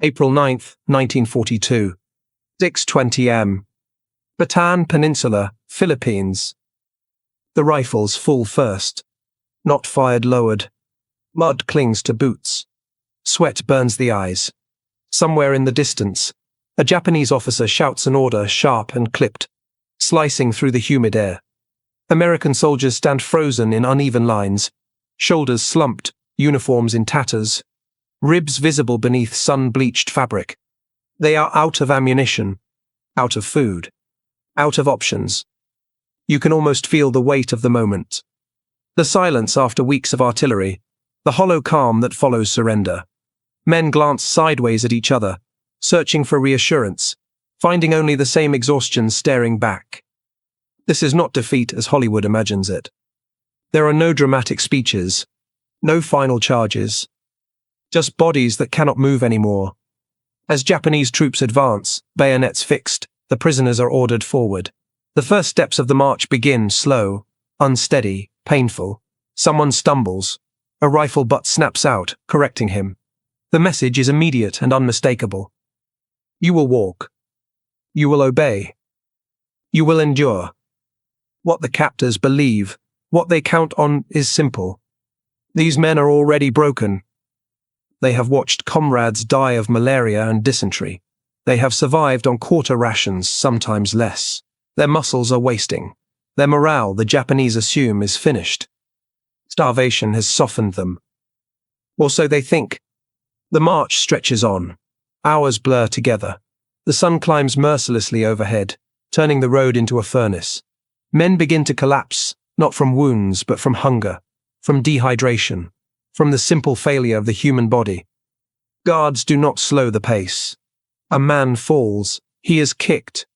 April 9th, 1942. 6:20 am. Bataan Peninsula, Philippines. The rifles full first. Not fired lowered. Mud clings to boots. Sweat burns the eyes. Somewhere in the distance, a Japanese officer shouts an order sharp and clipped, slicing through the humid air. American soldiers stand frozen in uneven lines, shoulders slumped, uniforms in tatters, ribs visible beneath sun-bleached fabric. They are out of ammunition, out of food, out of options. You can almost feel the weight of the moment. The silence after weeks of artillery, the hollow calm that follows surrender. Men glance sideways at each other, searching for reassurance, finding only the same exhaustion staring back. This is not defeat as Hollywood imagines it. There are no dramatic speeches, no final charges, just bodies that cannot move anymore. As Japanese troops advance, bayonets fixed, the prisoners are ordered forward. The first steps of the march begin slow, unsteady, painful. Someone stumbles. A rifle butt snaps out, correcting him. The message is immediate and unmistakable. You will walk. You will obey. You will endure. What the captors believe, what they count on, is simple. These men are already broken. They have watched comrades die of malaria and dysentery. They have survived on quarter rations, sometimes less. Their muscles are wasting. Their morale, the Japanese assume, is finished. Starvation has softened them. Or so they think. The march stretches on. Hours blur together. The sun climbs mercilessly overhead, turning the road into a furnace. Men begin to collapse, not from wounds, but from hunger, from dehydration, from the simple failure of the human body. Guards do not slow the pace. A man falls. He is kicked,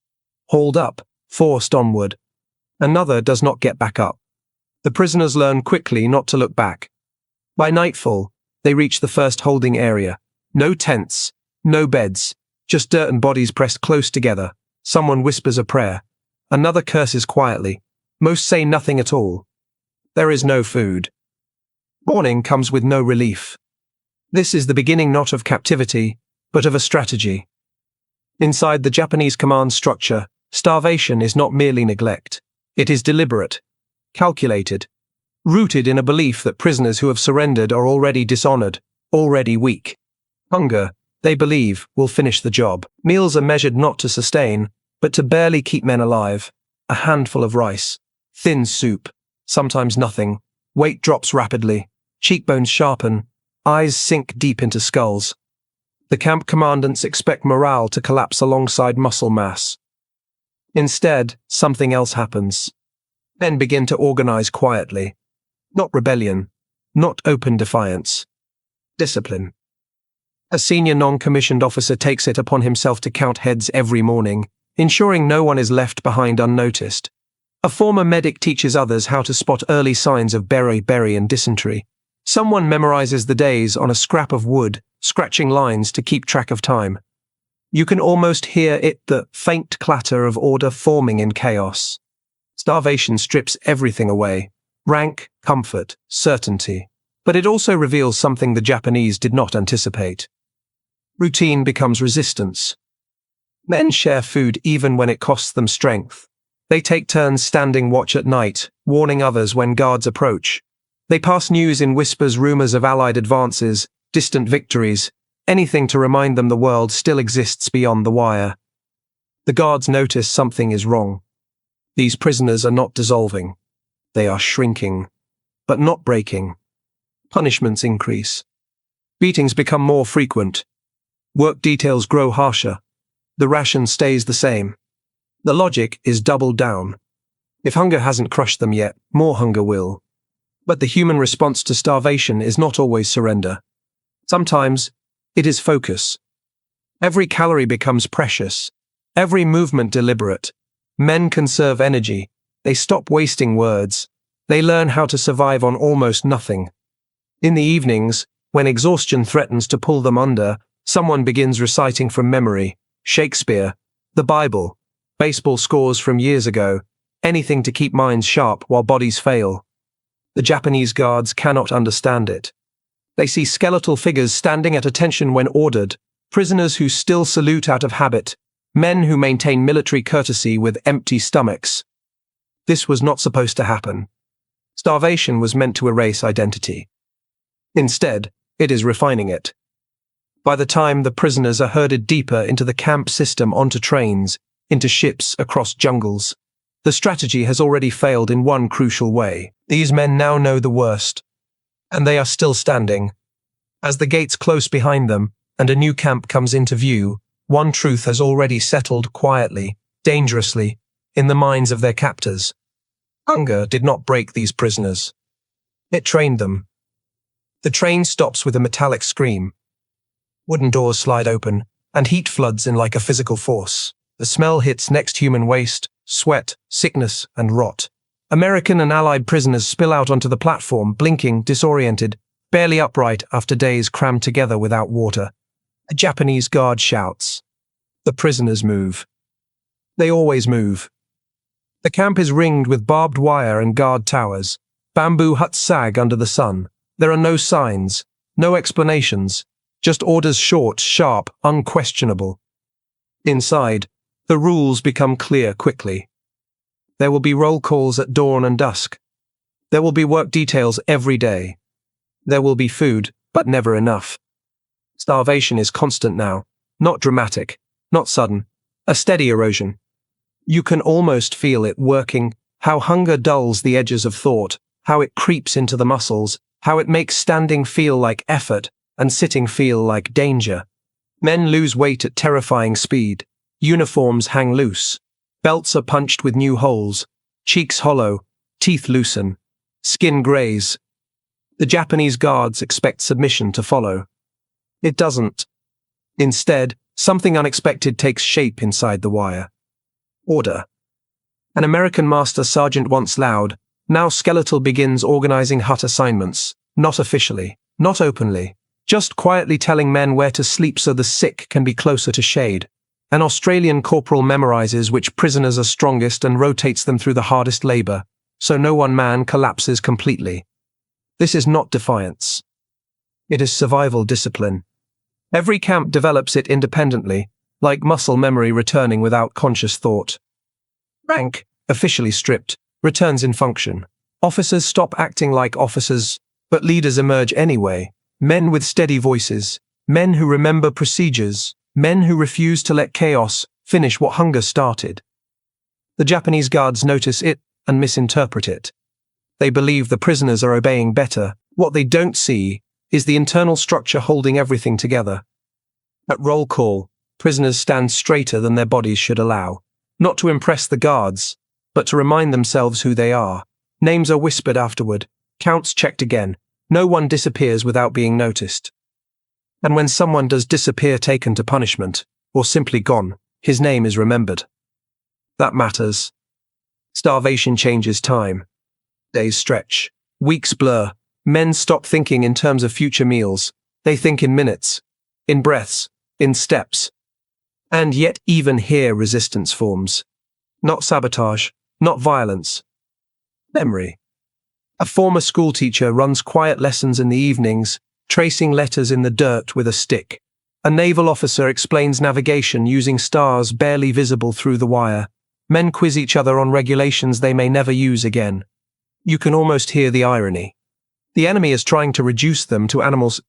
hauled up, forced onward. Another does not get back up. The prisoners learn quickly not to look back. By nightfall, they reach the first holding area. No tents, no beds, just dirt and bodies pressed close together. Someone whispers a prayer. Another curses quietly. Most say nothing at all. There is no food. Morning comes with no relief. This is the beginning not of captivity, but of a strategy. Inside the Japanese command structure, starvation is not merely neglect. It is deliberate, calculated, rooted in a belief that prisoners who have surrendered are already dishonored, already weak. Hunger, they believe, will finish the job. Meals are measured not to sustain, but to barely keep men alive. A handful of rice, thin soup, sometimes nothing. Weight drops rapidly, cheekbones sharpen, eyes sink deep into skulls. The camp commandants expect morale to collapse alongside muscle mass. Instead, something else happens. Men begin to organize quietly. Not rebellion, not open defiance. Discipline. A senior non-commissioned officer takes it upon himself to count heads every morning, ensuring no one is left behind unnoticed. A former medic teaches others how to spot early signs of beriberi and dysentery. Someone memorizes the days on a scrap of wood, scratching lines to keep track of time. You can almost hear it, the faint clatter of order forming in chaos. Starvation strips everything away. Rank, comfort, certainty. But it also reveals something the Japanese did not anticipate. Routine becomes resistance. Men share food even when it costs them strength. They take turns standing watch at night, warning others when guards approach. They pass news in whispers, rumors of Allied advances, distant victories, anything to remind them the world still exists beyond the wire. The guards notice something is wrong. These prisoners are not dissolving. They are shrinking, but not breaking. Punishments increase. Beatings become more frequent. Work details grow harsher. The ration stays the same. The logic is doubled down. If hunger hasn't crushed them yet, more hunger will. But the human response to starvation is not always surrender. Sometimes, it is focus. Every calorie becomes precious. Every movement deliberate. Men conserve energy. They stop wasting words. They learn how to survive on almost nothing. In the evenings, when exhaustion threatens to pull them under, someone begins reciting from memory. Shakespeare, the Bible, baseball scores from years ago, anything to keep minds sharp while bodies fail. The Japanese guards cannot understand it. They see skeletal figures standing at attention when ordered, prisoners who still salute out of habit, men who maintain military courtesy with empty stomachs. This was not supposed to happen. Starvation was meant to erase identity. Instead, it is refining it. By the time the prisoners are herded deeper into the camp system, onto trains, into ships, across jungles, the strategy has already failed in one crucial way. These men now know the worst, and they are still standing. As the gates close behind them and a new camp comes into view, one truth has already settled quietly, dangerously, in the minds of their captors. Hunger did not break these prisoners. It trained them. The train stops with a metallic scream. Wooden doors slide open, and heat floods in like a physical force. The smell hits next human waste, sweat, sickness, and rot. American and Allied prisoners spill out onto the platform, blinking, disoriented, barely upright after days crammed together without water. A Japanese guard shouts. The prisoners move. They always move. The camp is ringed with barbed wire and guard towers. Bamboo huts sag under the sun. There are no signs, no explanations, just orders, short, sharp, unquestionable. Inside, the rules become clear quickly. There will be roll calls at dawn and dusk. There will be work details every day. There will be food, but never enough. Starvation is constant now, not dramatic, not sudden, a steady erosion. You can almost feel it working, how hunger dulls the edges of thought, how it creeps into the muscles, how it makes standing feel like effort and sitting feel like danger. Men lose weight at terrifying speed. Uniforms hang loose. Belts are punched with new holes. Cheeks hollow. Teeth loosen. Skin graze. The Japanese guards expect submission to follow. It doesn't. Instead, something unexpected takes shape inside the wire. Order. An American master sergeant once loud, now skeletal, begins organizing hut assignments, not officially, not openly, just quietly telling men where to sleep so the sick can be closer to shade. An Australian corporal memorizes which prisoners are strongest and rotates them through the hardest labor, so no one man collapses completely. This is not defiance. It is survival discipline. Every camp develops it independently, like muscle memory returning without conscious thought. Rank, officially stripped, returns in function. Officers stop acting like officers, but leaders emerge anyway. Men with steady voices, men who remember procedures, men who refuse to let chaos finish what hunger started. The Japanese guards notice it and misinterpret it. They believe the prisoners are obeying better. What they don't see is the internal structure holding everything together. At roll call, prisoners stand straighter than their bodies should allow, not to impress the guards, but to remind themselves who they are. Names are whispered afterward, counts checked again. No one disappears without being noticed. And when someone does disappear, taken to punishment, or simply gone, his name is remembered. That matters. Starvation changes time. Days stretch. Weeks blur. Men stop thinking in terms of future meals. They think in minutes, in breaths, in steps. And yet even here resistance forms. Not sabotage, not violence. Memory. A former schoolteacher runs quiet lessons in the evenings, tracing letters in the dirt with a stick. A naval officer explains navigation using stars barely visible through the wire. Men quiz each other on regulations they may never use again. You can almost hear the irony. The enemy is trying to reduce them to animals,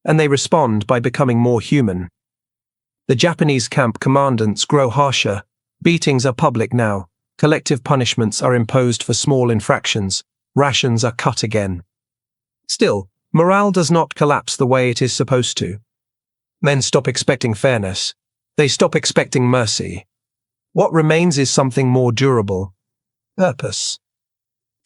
and they respond by becoming more human. The Japanese camp commandants grow harsher. Beatings are public now. Collective punishments are imposed for small infractions. Rations are cut again. Still, morale does not collapse the way it is supposed to. Men stop expecting fairness. They stop expecting mercy. What remains is something more durable. Purpose.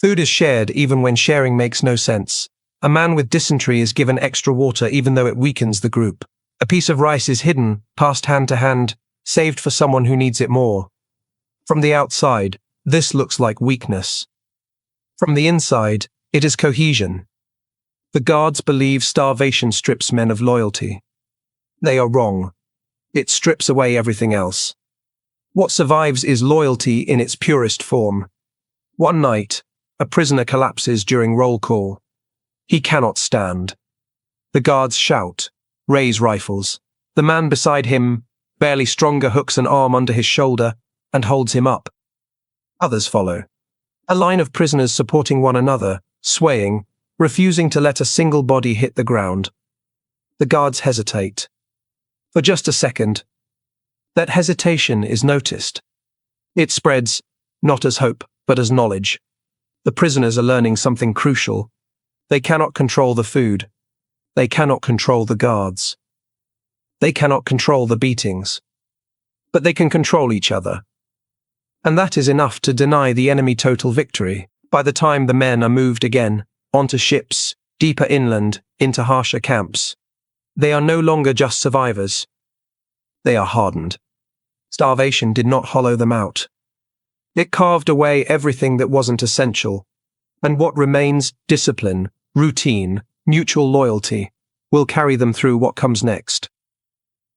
Food is shared even when sharing makes no sense. A man with dysentery is given extra water even though it weakens the group. A piece of rice is hidden, passed hand to hand, saved for someone who needs it more. From the outside, this looks like weakness. From the inside, it is cohesion. The guards believe starvation strips men of loyalty. They are wrong. It strips away everything else. What survives is loyalty in its purest form. One night, a prisoner collapses during roll call. He cannot stand. The guards shout, raise rifles. The man beside him, barely stronger, hooks an arm under his shoulder and holds him up. Others follow. A line of prisoners supporting one another, swaying, refusing to let a single body hit the ground. The guards hesitate. For just a second. That hesitation is noticed. It spreads, not as hope, but as knowledge. The prisoners are learning something crucial. They cannot control the food. They cannot control the guards. They cannot control the beatings. But they can control each other. And that is enough to deny the enemy total victory. By the time the men are moved again, onto ships, deeper inland, into harsher camps, they are no longer just survivors. They are hardened. Starvation did not hollow them out. It carved away everything that wasn't essential, and what remains, discipline, routine, mutual loyalty, will carry them through what comes next.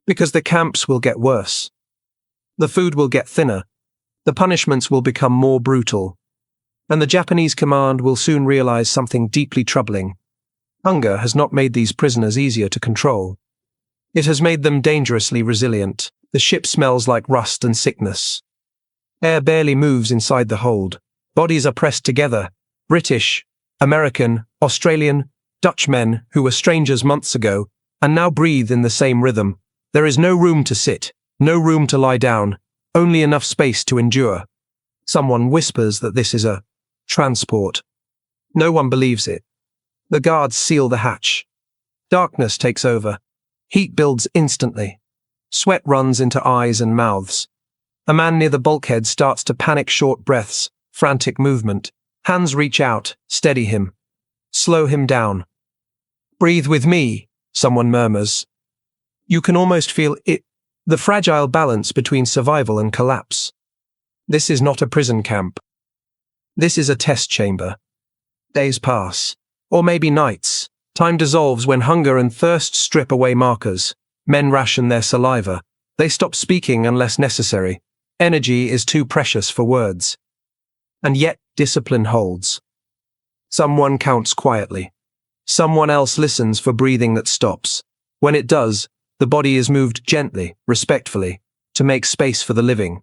Because the camps will get worse. The food will get thinner. The punishments will become more brutal. And the Japanese command will soon realize something deeply troubling. Hunger has not made these prisoners easier to control. It has made them dangerously resilient. The ship smells like rust and sickness. Air barely moves inside the hold. Bodies are pressed together. British, American, Australian, Dutch men who were strangers months ago and now breathe in the same rhythm. There is no room to sit, no room to lie down, only enough space to endure. Someone whispers that this is a transport. No one believes it. The guards seal the hatch. Darkness takes over. Heat builds instantly. Sweat runs into eyes and mouths. A man near the bulkhead starts to panic, short breaths, frantic movement. Hands reach out, steady him. Slow him down. Breathe with me, someone murmurs. You can almost feel it, the fragile balance between survival and collapse. This is not a prison camp. This is a test chamber. Days pass, or maybe nights. Time dissolves when hunger and thirst strip away markers. Men ration their saliva. They stop speaking unless necessary. Energy is too precious for words. And yet discipline holds. Someone counts quietly. Someone else listens for breathing that stops. When it does, the body is moved gently, respectfully, to make space for the living.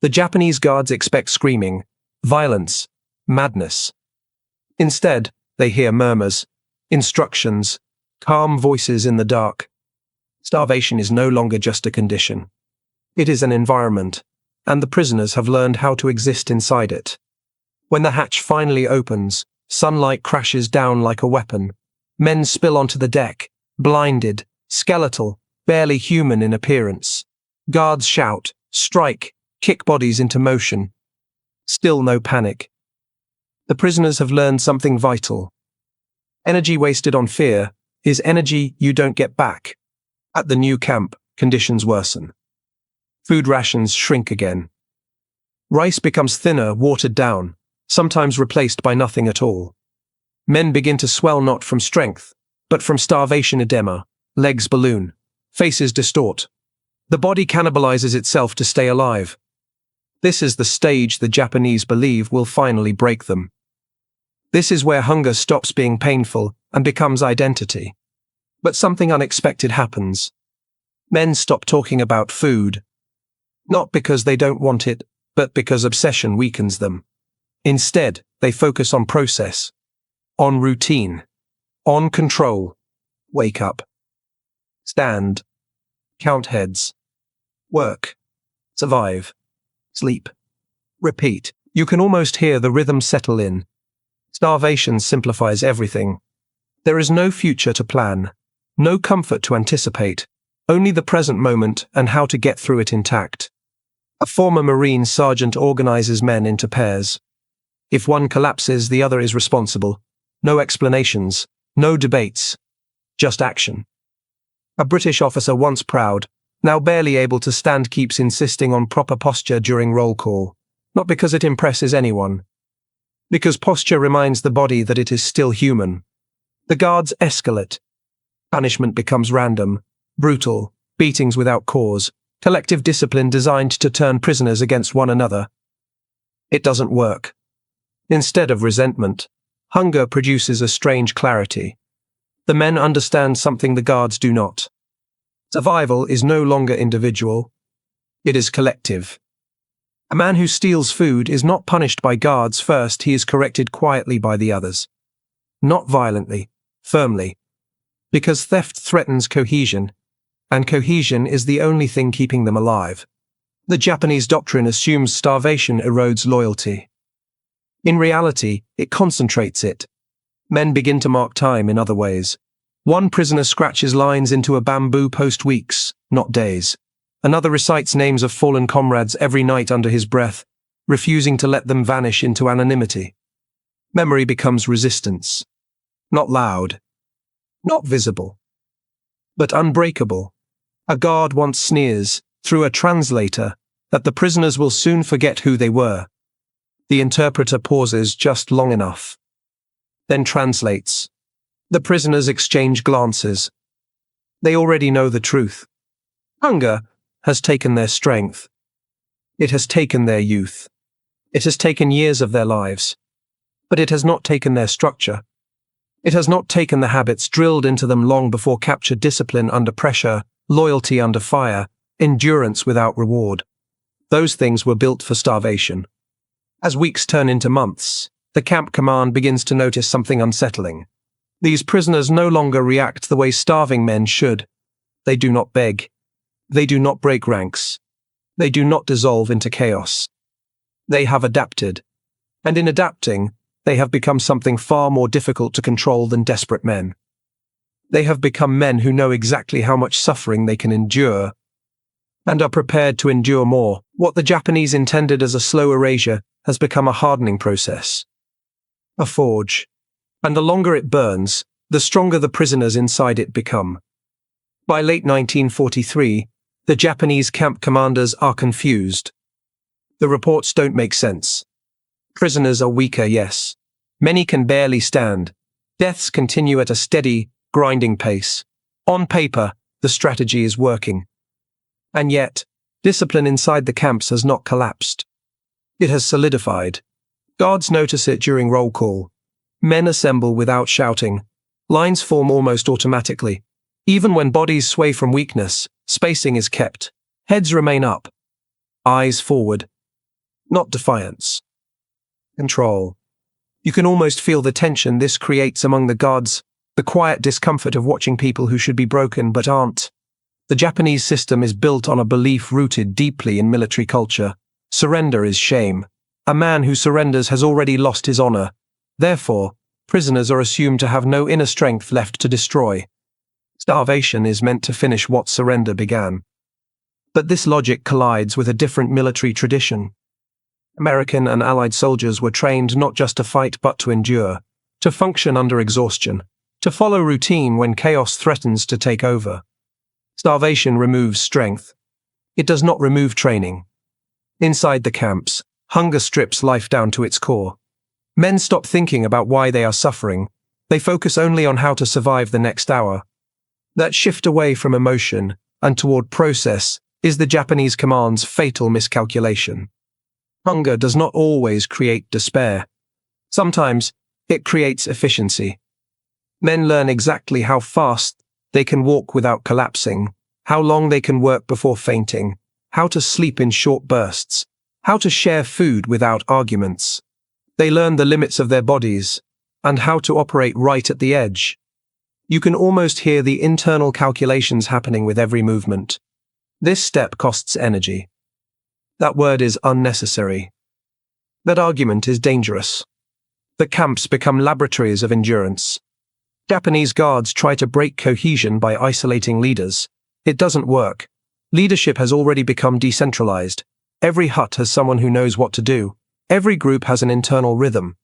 The Japanese guards expect screaming, violence, madness. Instead, they hear murmurs, instructions, calm voices in the dark. Starvation is no longer just a condition. It is an environment, and the prisoners have learned how to exist inside it. When the hatch finally opens, sunlight crashes down like a weapon. Men spill onto the deck, blinded, skeletal, barely human in appearance. Guards shout, strike, kick bodies into motion. Still no panic. The prisoners have learned something vital. Energy wasted on fear is energy you don't get back. At the new camp, conditions worsen. Food rations shrink again. Rice becomes thinner, watered down, sometimes replaced by nothing at all. Men begin to swell not from strength, but from starvation edema. Legs balloon. Faces distort. The body cannibalizes itself to stay alive. This is the stage the Japanese believe will finally break them. This is where hunger stops being painful and becomes identity. But something unexpected happens. Men stop talking about food. Not because they don't want it, but because obsession weakens them. Instead, they focus on process, on routine, on control. Wake up. Stand. Count heads. Work. Survive. Sleep. Repeat. You can almost hear the rhythm settle in. Starvation simplifies everything. There is no future to plan, no comfort to anticipate, only the present moment and how to get through it intact. A former Marine sergeant organizes men into pairs. If one collapses, the other is responsible. No explanations, no debates, just action. A British officer, once proud, now barely able to stand, keeps insisting on proper posture during roll call, not because it impresses anyone, because posture reminds the body that it is still human. The guards escalate. Punishment becomes random, brutal, beatings without cause, collective discipline designed to turn prisoners against one another. It doesn't work. Instead of resentment, hunger produces a strange clarity. The men understand something the guards do not. Survival is no longer individual, it is collective. A man who steals food is not punished by guards first, he is corrected quietly by the others. Not violently, firmly. Because theft threatens cohesion, and cohesion is the only thing keeping them alive. The Japanese doctrine assumes starvation erodes loyalty. In reality, it concentrates it. Men begin to mark time in other ways. One prisoner scratches lines into a bamboo post weeks, not days. Another recites names of fallen comrades every night under his breath, refusing to let them vanish into anonymity. Memory becomes resistance. Not loud, not visible, but unbreakable. A guard once sneers, through a translator, that the prisoners will soon forget who they were. The interpreter pauses just long enough, then translates. The prisoners exchange glances. They already know the truth. Hunger has taken their strength. It has taken their youth. It has taken years of their lives. But it has not taken their structure. It has not taken the habits drilled into them long before capture, discipline under pressure, loyalty under fire, endurance without reward. Those things were built for starvation. As weeks turn into months, the camp command begins to notice something unsettling. These prisoners no longer react the way starving men should. They do not beg. They do not break ranks. They do not dissolve into chaos. They have adapted. And in adapting, they have become something far more difficult to control than desperate men. They have become men who know exactly how much suffering they can endure, and are prepared to endure more. What the Japanese intended as a slow erasure has become a hardening process. A forge. And the longer it burns, the stronger the prisoners inside it become. By late 1943, the Japanese camp commanders are confused. The reports don't make sense. Prisoners are weaker, yes. Many can barely stand. Deaths continue at a steady, grinding pace. On paper, the strategy is working. And yet, discipline inside the camps has not collapsed. It has solidified. Guards notice it during roll call. Men assemble without shouting. Lines form almost automatically. Even when bodies sway from weakness, spacing is kept. Heads remain up. Eyes forward. Not defiance. Control. You can almost feel the tension this creates among the guards, the quiet discomfort of watching people who should be broken but aren't. The Japanese system is built on a belief rooted deeply in military culture. Surrender is shame. A man who surrenders has already lost his honor. Therefore, prisoners are assumed to have no inner strength left to destroy. Starvation is meant to finish what surrender began. But this logic collides with a different military tradition. American and Allied soldiers were trained not just to fight but to endure, to function under exhaustion, to follow routine when chaos threatens to take over. Starvation removes strength. It does not remove training. Inside the camps, hunger strips life down to its core. Men stop thinking about why they are suffering. They focus only on how to survive the next hour. That shift away from emotion and toward process is the Japanese command's fatal miscalculation. Hunger does not always create despair. Sometimes it creates efficiency. Men learn exactly how fast they can walk without collapsing, how long they can work before fainting, how to sleep in short bursts, how to share food without arguments. They learn the limits of their bodies and how to operate right at the edge. You can almost hear the internal calculations happening with every movement. This step costs energy. That word is unnecessary. That argument is dangerous. The camps become laboratories of endurance. Japanese guards try to break cohesion by isolating leaders. It doesn't work. Leadership has already become decentralized. Every hut has someone who knows what to do. Every group has an internal rhythm.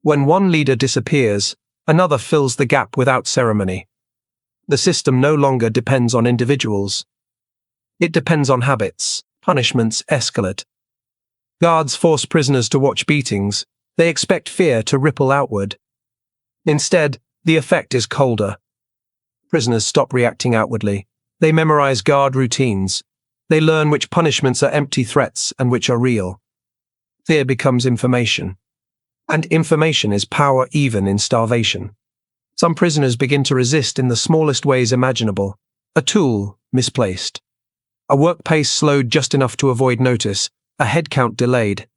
When one leader disappears, another fills the gap without ceremony. The system no longer depends on individuals. It depends on habits. Punishments escalate. Guards force prisoners to watch beatings. They expect fear to ripple outward. Instead, the effect is colder. Prisoners stop reacting outwardly. They memorize guard routines. They learn which punishments are empty threats and which are real. Fear becomes information. And information is power even in starvation. Some prisoners begin to resist in the smallest ways imaginable. A tool, misplaced. A work pace slowed just enough to avoid notice, a head count delayed.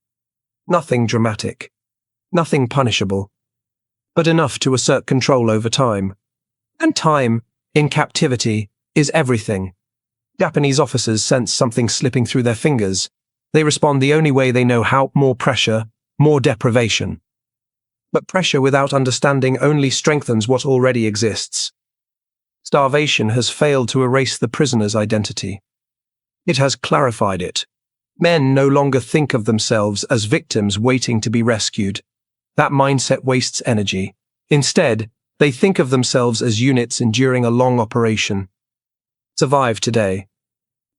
Nothing dramatic. Nothing punishable. But enough to assert control over time. And time, in captivity, is everything. Japanese officers sense something slipping through their fingers. They respond the only way they know how: more pressure, more deprivation. But pressure without understanding only strengthens what already exists. Starvation has failed to erase the prisoner's identity. It has clarified it. Men no longer think of themselves as victims waiting to be rescued. That mindset wastes energy. Instead, they think of themselves as units enduring a long operation. Survive today.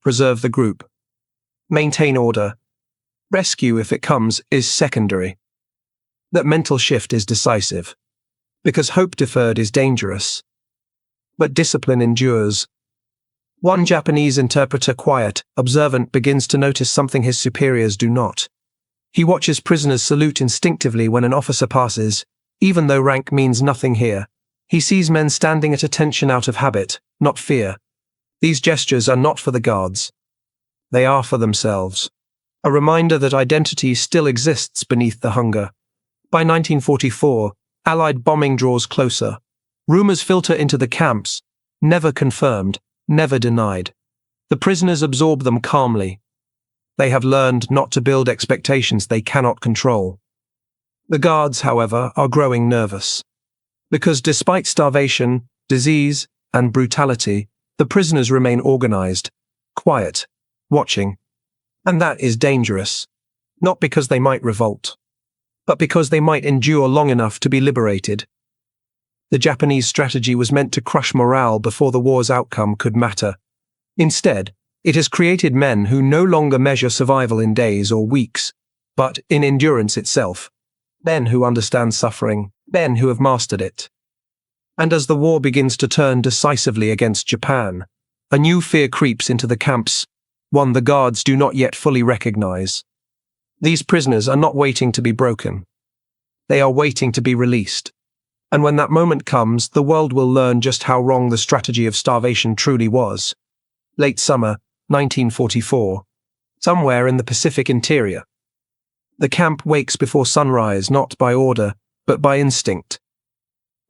Preserve the group. Maintain order. Rescue, if it comes, is secondary. That mental shift is decisive. Because hope deferred is dangerous. But discipline endures. One Japanese interpreter, quiet, observant, begins to notice something his superiors do not. He watches prisoners salute instinctively when an officer passes, even though rank means nothing here. He sees men standing at attention out of habit, not fear. These gestures are not for the guards. They are for themselves. A reminder that identity still exists beneath the hunger. By 1944, Allied bombing draws closer. Rumors filter into the camps, never confirmed, never denied. The prisoners absorb them calmly. They have learned not to build expectations they cannot control. The guards, however, are growing nervous. Because despite starvation, disease, and brutality, the prisoners remain organized, quiet, watching. And that is dangerous. Not because they might revolt, but because they might endure long enough to be liberated. The Japanese strategy was meant to crush morale before the war's outcome could matter. Instead, it has created men who no longer measure survival in days or weeks, but in endurance itself. Men who understand suffering, men who have mastered it. And as the war begins to turn decisively against Japan, a new fear creeps into the camps, one the guards do not yet fully recognize. These prisoners are not waiting to be broken. They are waiting to be released. And when that moment comes, the world will learn just how wrong the strategy of starvation truly was. Late summer, 1944. Somewhere in the Pacific interior. The camp wakes before sunrise, not by order, but by instinct.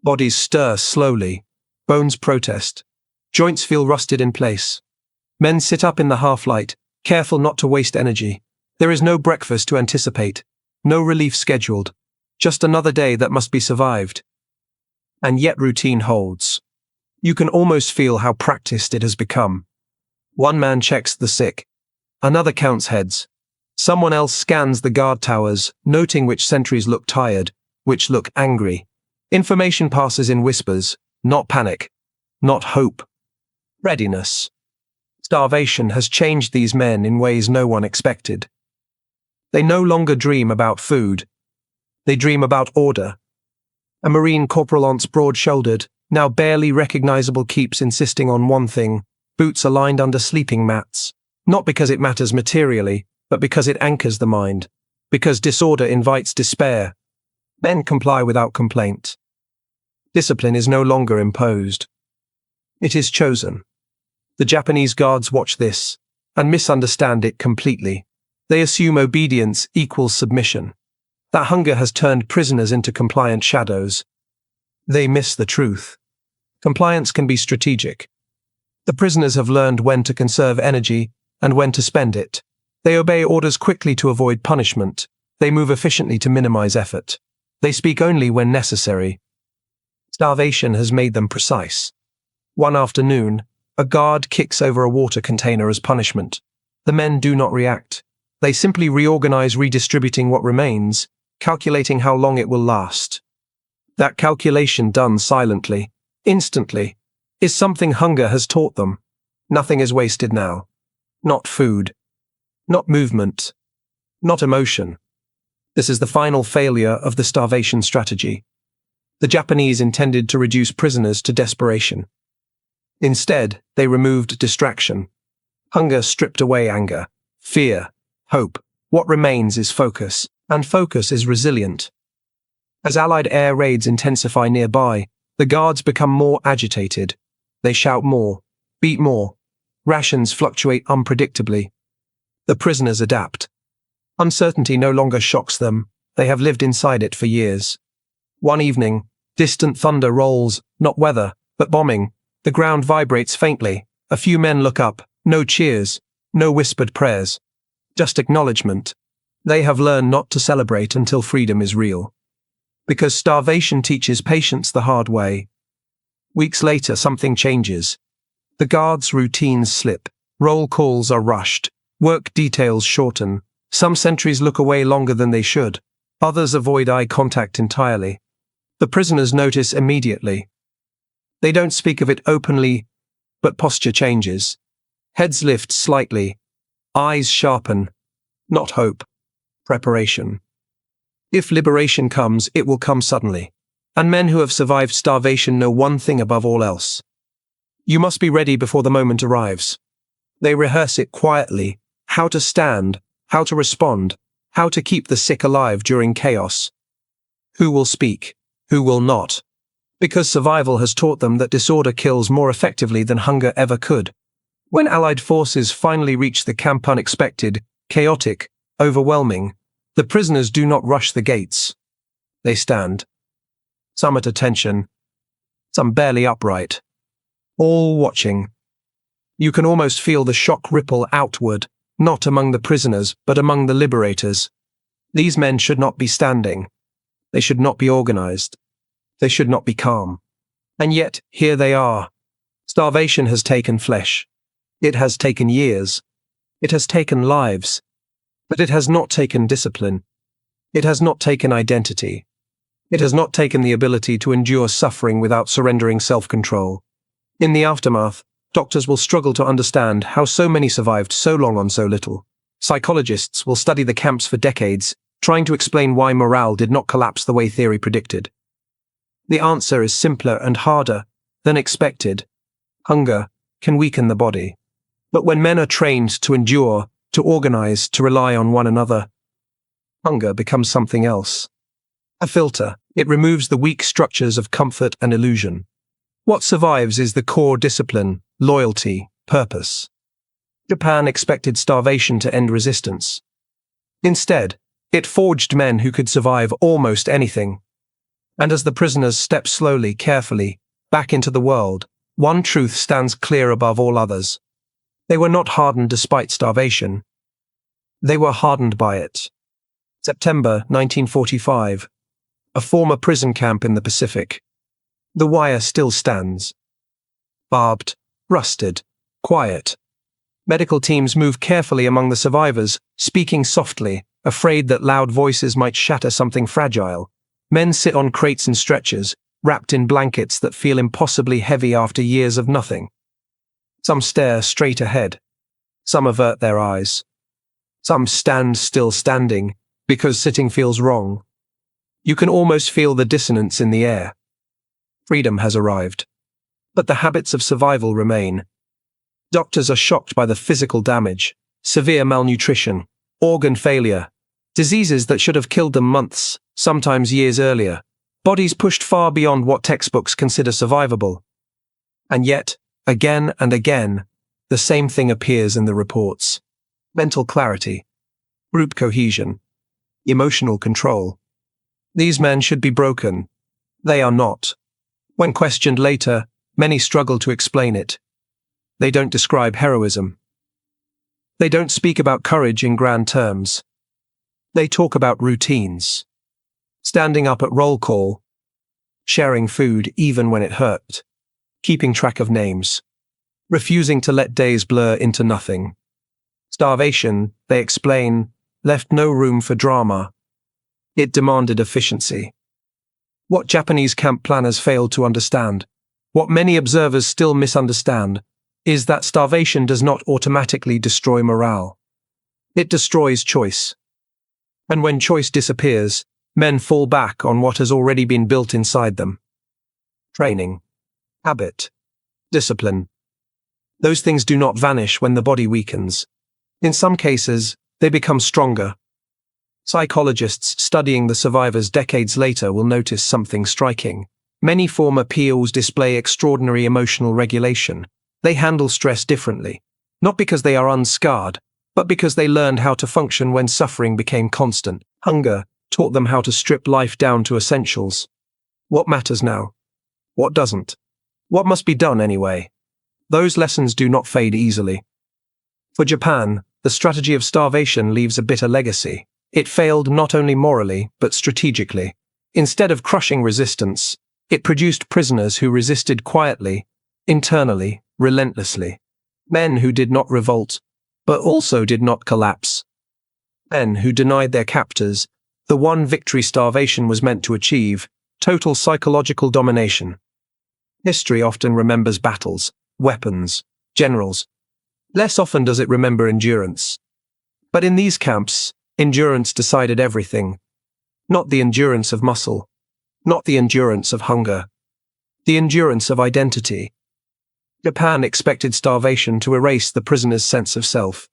Bodies stir slowly. Bones protest. Joints feel rusted in place. Men sit up in the half-light, careful not to waste energy. There is no breakfast to anticipate. No relief scheduled. Just another day that must be survived. And yet routine holds. You can almost feel how practiced it has become. One man checks the sick. Another counts heads. Someone else scans the guard towers, noting which sentries look tired, which look angry. Information passes in whispers, not panic, not hope. Readiness. Starvation has changed these men in ways no one expected. They no longer dream about food. They dream about order. A Marine corporalance broad-shouldered, now barely recognizable, keeps insisting on one thing: boots aligned under sleeping mats. Not because it matters materially, but because it anchors the mind. Because disorder invites despair. Men comply without complaint. Discipline is no longer imposed. It is chosen. The Japanese guards watch this, and misunderstand it completely. They assume obedience equals submission. That hunger has turned prisoners into compliant shadows. They miss the truth. Compliance can be strategic. The prisoners have learned when to conserve energy and when to spend it. They obey orders quickly to avoid punishment. They move efficiently to minimize effort. They speak only when necessary. Starvation has made them precise. One afternoon, a guard kicks over a water container as punishment. The men do not react. They simply reorganize, redistributing what remains, calculating how long it will last. That calculation, done silently, instantly, is something hunger has taught them. Nothing is wasted now. Not food. Not movement. Not emotion. This is the final failure of the starvation strategy. The Japanese intended to reduce prisoners to desperation. Instead, they removed distraction. Hunger stripped away anger, fear, hope. What remains is focus, and focus is resilient. As Allied air raids intensify nearby, the guards become more agitated. They shout more, beat more, Rations fluctuate unpredictably. The prisoners adapt. Uncertainty no longer shocks them. They have lived inside it for years. One evening, distant thunder rolls, not weather, but bombing. The ground vibrates faintly. A few men look up. No cheers, no whispered prayers. Just acknowledgement. They have learned not to celebrate until freedom is real. Because starvation teaches patience the hard way. Weeks later, something changes. The guards' routines slip. Roll calls are rushed. Work details shorten. Some sentries look away longer than they should. Others avoid eye contact entirely. The prisoners notice immediately. They don't speak of it openly, but posture changes. Heads lift slightly. Eyes sharpen. Not hope. Preparation. If liberation comes, it will come suddenly. And men who have survived starvation know one thing above all else. You must be ready before the moment arrives. They rehearse it quietly, how to stand, how to respond, how to keep the sick alive during chaos. Who will speak? Who will not? Because survival has taught them that disorder kills more effectively than hunger ever could. When Allied forces finally reach the camp unexpected, chaotic, overwhelming, the prisoners do not rush the gates. They stand. Some at attention, some barely upright. All watching. You can almost feel the shock ripple outward, not among the prisoners, but among the liberators. These men should not be standing. They should not be organized. They should not be calm. And yet, here they are. Starvation has taken flesh. It has taken years. It has taken lives. But it has not taken discipline. It has not taken identity. It has not taken the ability to endure suffering without surrendering self-control. In the aftermath, doctors will struggle to understand how so many survived so long on so little. Psychologists will study the camps for decades, trying to explain why morale did not collapse the way theory predicted. The answer is simpler and harder than expected. Hunger can weaken the body. But when men are trained to endure, to organize, to rely on one another, hunger becomes something else. A filter. It removes the weak structures of comfort and illusion. What survives is the core discipline, loyalty, purpose. Japan expected starvation to end resistance. Instead, it forged men who could survive almost anything. And as the prisoners step slowly, carefully, back into the world, one truth stands clear above all others. They were not hardened despite starvation. They were hardened by it. September 1945. A former prison camp in the Pacific. The wire still stands. Barbed, rusted, quiet. Medical teams move carefully among the survivors, speaking softly, afraid that loud voices might shatter something fragile. Men sit on crates and stretchers, wrapped in blankets that feel impossibly heavy after years of nothing. Some stare straight ahead. Some avert their eyes. Some stand still standing, because sitting feels wrong. You can almost feel the dissonance in the air. Freedom has arrived. But the habits of survival remain. Doctors are shocked by the physical damage, severe malnutrition, organ failure, diseases that should have killed them months, sometimes years earlier, bodies pushed far beyond what textbooks consider survivable. And yet, again and again, the same thing appears in the reports. Mental clarity, group cohesion, emotional control. These men should be broken. They are not. When questioned later, many struggle to explain it. They don't describe heroism. They don't speak about courage in grand terms. They talk about routines. Standing up at roll call, sharing food even when it hurt, keeping track of names, refusing to let days blur into nothing. Starvation, they explain, left no room for drama. It demanded efficiency. What Japanese camp planners failed to understand, what many observers still misunderstand, is that starvation does not automatically destroy morale. It destroys choice. And when choice disappears, men fall back on what has already been built inside them. Training, habit, discipline. Those things do not vanish when the body weakens. In some cases, they become stronger. Psychologists studying the survivors decades later will notice something striking. Many former POWs display extraordinary emotional regulation. They handle stress differently. Not because they are unscarred, but because they learned how to function when suffering became constant. Hunger taught them how to strip life down to essentials. What matters now? What doesn't? What must be done anyway? Those lessons do not fade easily. For Japan, the strategy of starvation leaves a bitter legacy. It failed not only morally, but strategically. Instead of crushing resistance, it produced prisoners who resisted quietly, internally, relentlessly. Men who did not revolt, but also did not collapse. Men who denied their captors the one victory starvation was meant to achieve: total psychological domination. History often remembers battles, weapons, generals. Less often does it remember endurance. But in these camps, endurance decided everything. Not the endurance of muscle, not the endurance of hunger, the endurance of identity. Japan expected starvation to erase the prisoner's sense of self.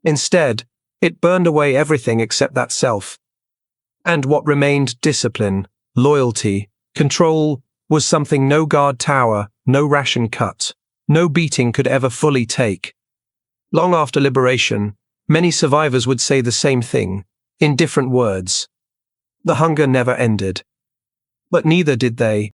Instead, it burned away everything except that self. And what remained: discipline, loyalty, control, was something no guard tower, no ration cut, no beating could ever fully take. Long after liberation, many survivors would say the same thing, in different words. The hunger never ended. But neither did they.